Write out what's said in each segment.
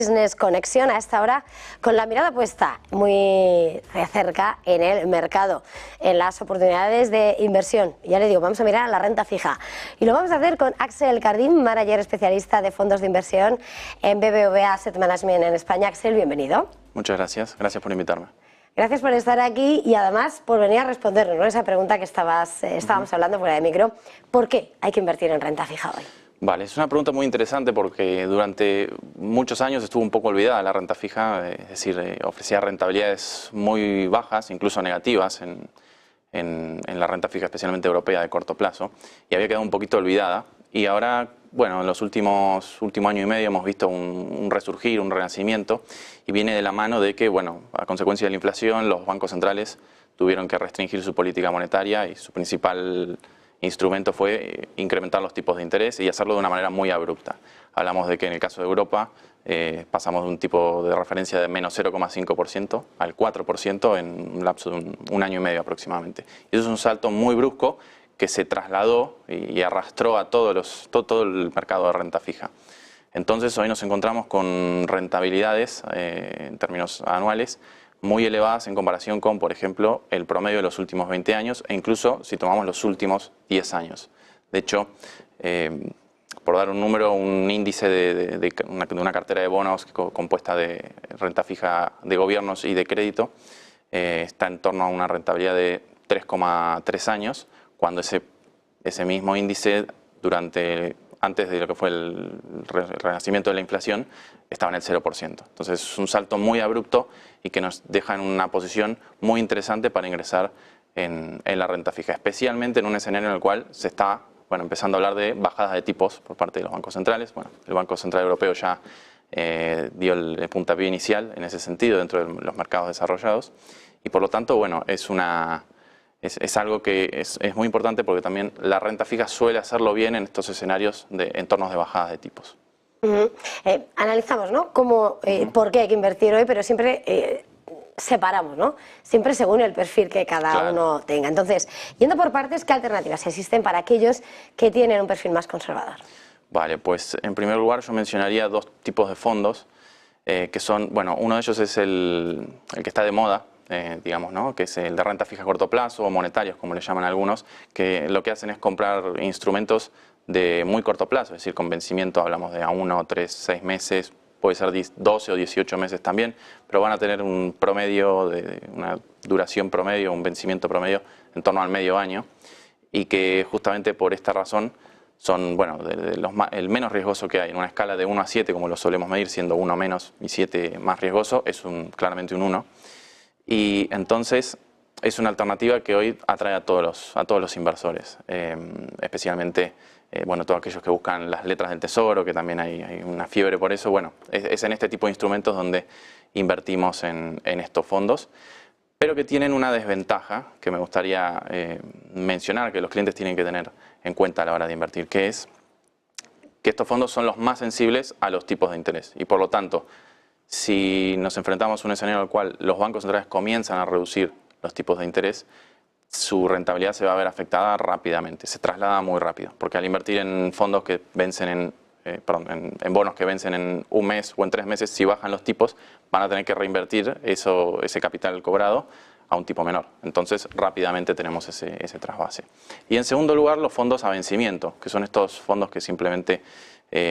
Business Conexión a esta hora con la mirada puesta muy de cerca en el mercado, en las oportunidades de inversión. Ya le digo, vamos a mirar a la renta fija y lo vamos a hacer con Axel Cardín, manager especialista de fondos de inversión en BBVA Asset Management en España. Axel, bienvenido. Muchas gracias, gracias por invitarme. Gracias por estar aquí y además por venir a respondernos, ¿no?, esa pregunta que estábamos hablando fuera de micro. ¿Por qué hay que invertir en renta fija hoy? Vale, es una pregunta muy interesante porque durante muchos años estuvo un poco olvidada la renta fija, es decir, ofrecía rentabilidades muy bajas, incluso negativas en la renta fija, especialmente europea de corto plazo, y había quedado un poquito olvidada. Y ahora, bueno, en los último año y medio hemos visto un resurgir, un renacimiento, y viene de la mano de que, bueno, a consecuencia de la inflación, los bancos centrales tuvieron que restringir su política monetaria y su principal instrumento fue incrementar los tipos de interés y hacerlo de una manera muy abrupta. Hablamos de que en el caso de Europa pasamos de un tipo de referencia de menos 0,5% al 4% en un lapso de un año y medio aproximadamente. Y eso es un salto muy brusco que se trasladó y arrastró a todo el mercado de renta fija. Entonces hoy nos encontramos con rentabilidades en términos anuales muy elevadas en comparación con, por ejemplo, el promedio de los últimos 20 años e incluso si tomamos los últimos 10 años. De hecho, por dar un número, un índice de una cartera de bonos compuesta de renta fija de gobiernos y de crédito está en torno a una rentabilidad de 3,3 años, cuando ese mismo índice antes de lo que fue el renacimiento de la inflación, estaba en el 0%. Entonces es un salto muy abrupto y que nos deja en una posición muy interesante para ingresar en la renta fija, especialmente en un escenario en el cual se está empezando a hablar de bajadas de tipos por parte de los bancos centrales. Bueno, el Banco Central Europeo ya dio el puntapié inicial en ese sentido dentro de los mercados desarrollados y por lo tanto, bueno, es algo que es muy importante porque también la renta fija suele hacerlo bien en estos escenarios de entornos de bajadas de tipos. Analizamos, ¿no?, por qué hay que invertir hoy, pero siempre separamos, ¿no?, siempre según el perfil que cada uno tenga. Entonces, yendo por partes, ¿qué alternativas existen para aquellos que tienen un perfil más conservador? Vale, pues en primer lugar yo mencionaría dos tipos de fondos que son, bueno, uno de ellos es el que está de moda, digamos, ¿no?, que es el de renta fija a corto plazo o monetarios, como le llaman algunos, que lo que hacen es comprar instrumentos de muy corto plazo, es decir, con vencimiento hablamos de a 1, 3, 6 meses, puede ser 12 o 18 meses también, pero van a tener un promedio, una duración promedio, un vencimiento promedio en torno al medio año y que justamente por esta razón son, bueno, el menos riesgoso que hay. En una escala de 1 a 7, como lo solemos medir, siendo 1 menos y 7 más riesgoso, es claramente un 1. Y entonces es una alternativa que hoy atrae a todos los inversores, especialmente bueno, todos aquellos que buscan las letras del tesoro, que también hay una fiebre por eso. Bueno, es en este tipo de instrumentos donde invertimos en estos fondos, pero que tienen una desventaja que me gustaría mencionar, que los clientes tienen que tener en cuenta a la hora de invertir, que es que estos fondos son los más sensibles a los tipos de interés y por lo tanto, si nos enfrentamos a un escenario en el cual los bancos centrales comienzan a reducir los tipos de interés, su rentabilidad se va a ver afectada rápidamente, se traslada muy rápido, porque al invertir en fondos que vencen en bonos que vencen en un mes o en 3 meses, si bajan los tipos, van a tener que reinvertir ese capital cobrado a un tipo menor. Entonces, rápidamente tenemos ese trasvase. Y en segundo lugar, los fondos a vencimiento, que son estos fondos que simplemente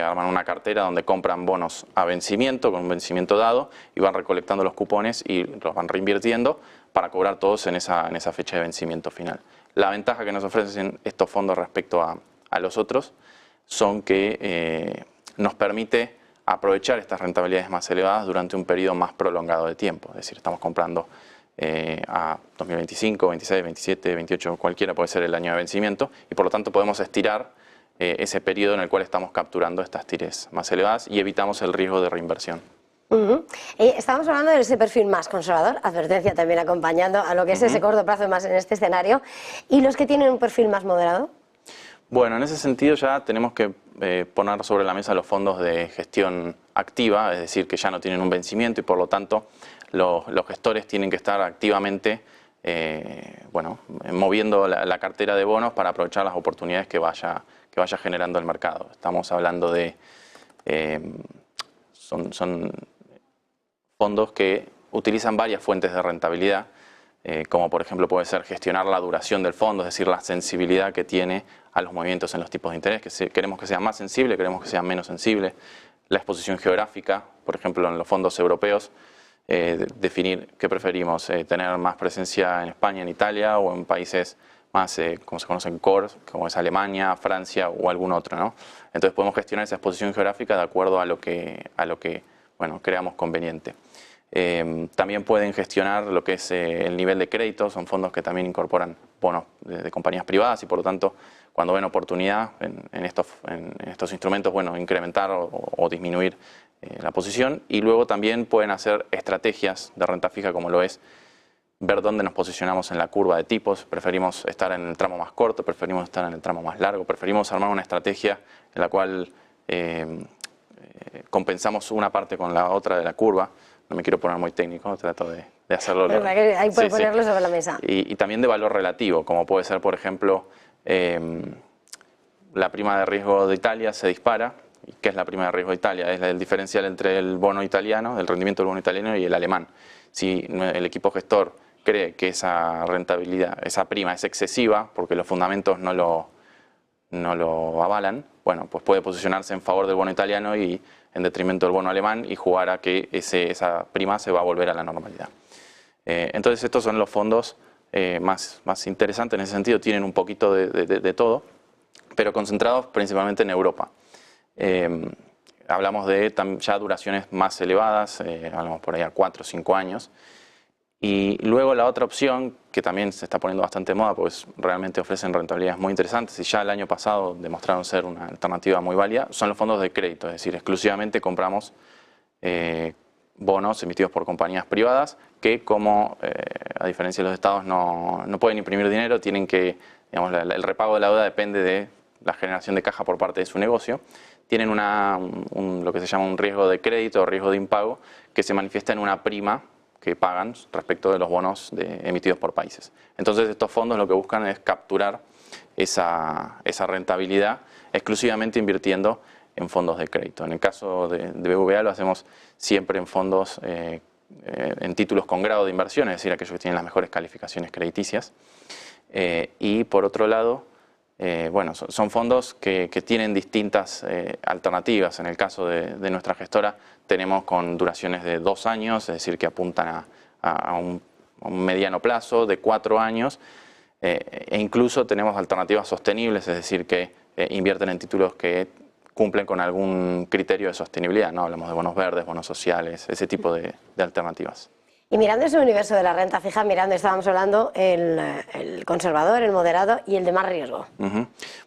arman una cartera donde compran bonos a vencimiento, con un vencimiento dado, y van recolectando los cupones y los van reinvirtiendo para cobrar todos en esa fecha de vencimiento final. La ventaja que nos ofrecen estos fondos respecto a los otros son que nos permite aprovechar estas rentabilidades más elevadas durante un periodo más prolongado de tiempo. Es decir, estamos comprando a 2025, 26, 27, 28, cualquiera puede ser el año de vencimiento y por lo tanto podemos estirar ese periodo en el cual estamos capturando estas tires más elevadas y evitamos el riesgo de reinversión. Estábamos hablando de ese perfil más conservador, advertencia también acompañando a lo que es ese corto plazo más en este escenario, y los que tienen un perfil más moderado. Bueno, en ese sentido ya tenemos que poner sobre la mesa los fondos de gestión activa, es decir, que ya no tienen un vencimiento y por lo tanto los gestores tienen que estar activamente moviendo la cartera de bonos para aprovechar las oportunidades que vaya generando el mercado. Estamos hablando de son fondos que utilizan varias fuentes de rentabilidad, como por ejemplo puede ser gestionar la duración del fondo, es decir, la sensibilidad que tiene a los movimientos en los tipos de interés, que queremos que sea más sensible, queremos que sea menos sensible. La exposición geográfica, por ejemplo en los fondos europeos, definir qué preferimos, tener más presencia en España, en Italia o en países más, como se conocen, core, como es Alemania, Francia o algún otro, ¿no? Entonces podemos gestionar esa exposición geográfica de acuerdo a lo que bueno, creamos conveniente. También pueden gestionar lo que es el nivel de crédito, son fondos que también incorporan bonos de compañías privadas y por lo tanto cuando ven oportunidad en estos instrumentos, bueno, incrementar o disminuir la posición, y luego también pueden hacer estrategias de renta fija como lo es ver dónde nos posicionamos en la curva de tipos, preferimos estar en el tramo más corto, preferimos estar en el tramo más largo, preferimos armar una estrategia en la cual compensamos una parte con la otra de la curva. No me quiero poner muy técnico, trato de hacerlo. Ahí puede ponerlo sobre la mesa. Y también de valor relativo, como puede ser, por ejemplo, la prima de riesgo de Italia se dispara. ¿Qué es la prima de riesgo de Italia? Es el diferencial entre el bono italiano, el rendimiento del bono italiano y el alemán. Si el equipo gestor cree que esa rentabilidad, esa prima es excesiva porque los fundamentos no lo avalan, bueno, pues puede posicionarse en favor del bono italiano y en detrimento del bono alemán y jugar a que esa prima se va a volver a la normalidad. Entonces estos son los fondos más interesantes en ese sentido, tienen un poquito de todo, pero concentrados principalmente en Europa. Hablamos de ya duraciones más elevadas, hablamos por ahí a 4 o 5 años. Y luego la otra opción, que también se está poniendo bastante de moda, pues realmente ofrecen rentabilidades muy interesantes y ya el año pasado demostraron ser una alternativa muy válida, son los fondos de crédito, es decir, exclusivamente compramos bonos emitidos por compañías privadas que, como a diferencia de los estados no pueden imprimir dinero, tienen que, digamos, el repago de la deuda depende de la generación de caja por parte de su negocio. Tienen lo que se llama un riesgo de crédito o riesgo de impago que se manifiesta en una prima que pagan respecto de los bonos emitidos por países. Entonces estos fondos lo que buscan es capturar esa rentabilidad exclusivamente invirtiendo en fondos de crédito. En el caso de BBVA lo hacemos siempre en fondos, en títulos con grado de inversión, es decir, aquellos que tienen las mejores calificaciones crediticias. Y por otro lado, bueno, son fondos que tienen distintas alternativas. En el caso de nuestra gestora tenemos con duraciones de 2 años, es decir, que apuntan a un mediano plazo, de 4 años, e incluso tenemos alternativas sostenibles, es decir, que invierten en títulos que cumplen con algún criterio de sostenibilidad, ¿no? Hablamos de bonos verdes, bonos sociales, ese tipo de alternativas. Y mirando ese universo de la renta fija, estábamos hablando el conservador, el moderado y el de más riesgo.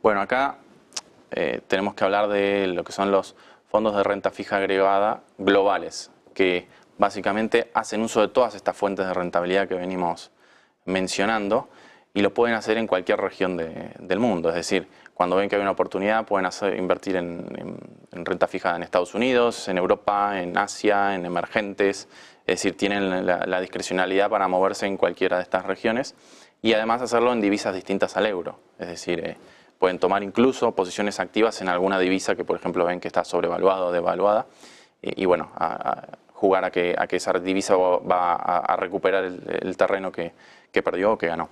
Bueno, acá tenemos que hablar de lo que son los fondos de renta fija agregada globales, que básicamente hacen uso de todas estas fuentes de rentabilidad que venimos mencionando y lo pueden hacer en cualquier región del mundo. Es decir, cuando ven que hay una oportunidad pueden invertir en renta fija en Estados Unidos, en Europa, en Asia, en emergentes. Es decir, tienen la discrecionalidad para moverse en cualquiera de estas regiones y además hacerlo en divisas distintas al euro. Es decir, pueden tomar incluso posiciones activas en alguna divisa que, por ejemplo, ven que está sobrevaluada o devaluada y bueno, jugar a que esa divisa va a recuperar el terreno que perdió o que ganó.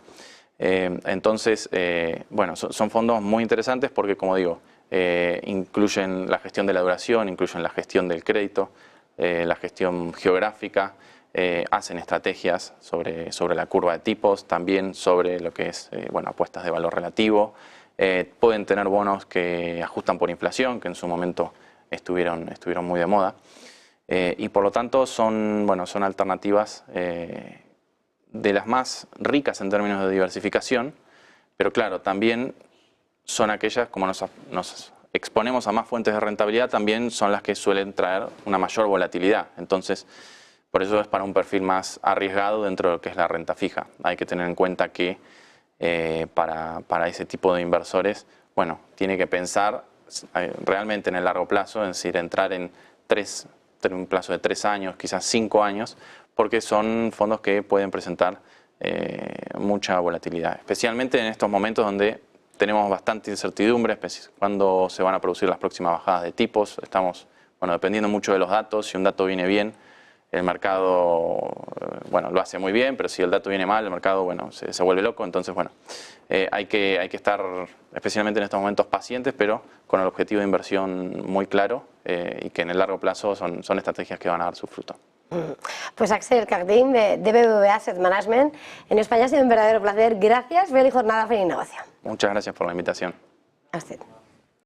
Entonces, bueno, son fondos muy interesantes porque, como digo, incluyen la gestión de la duración, incluyen la gestión del crédito, la gestión geográfica, hacen estrategias sobre la curva de tipos, también sobre lo que es bueno, apuestas de valor relativo, pueden tener bonos que ajustan por inflación, que en su momento estuvieron muy de moda, y por lo tanto son alternativas de las más ricas en términos de diversificación, pero claro, también son aquellas, como nos exponemos a más fuentes de rentabilidad, también son las que suelen traer una mayor volatilidad. Entonces, por eso es para un perfil más arriesgado dentro de lo que es la renta fija. Hay que tener en cuenta que para ese tipo de inversores, bueno, tiene que pensar realmente en el largo plazo, es decir, entrar en un plazo de 3 años, quizás 5 años, porque son fondos que pueden presentar mucha volatilidad, especialmente en estos momentos donde tenemos bastante incertidumbre, cuándo se van a producir las próximas bajadas de tipos. Estamos bueno, dependiendo mucho de los datos, si un dato viene bien, el mercado, bueno, lo hace muy bien, pero si el dato viene mal, el mercado, bueno, se vuelve loco. Entonces, bueno, hay que estar, especialmente en estos momentos, pacientes, pero con el objetivo de inversión muy claro y que en el largo plazo son estrategias que van a dar su fruto. Pues Axel Cardín de BBVA Asset Management en España ha sido un verdadero placer. Gracias, feliz jornada, feliz negocio. Muchas gracias por la invitación. A usted.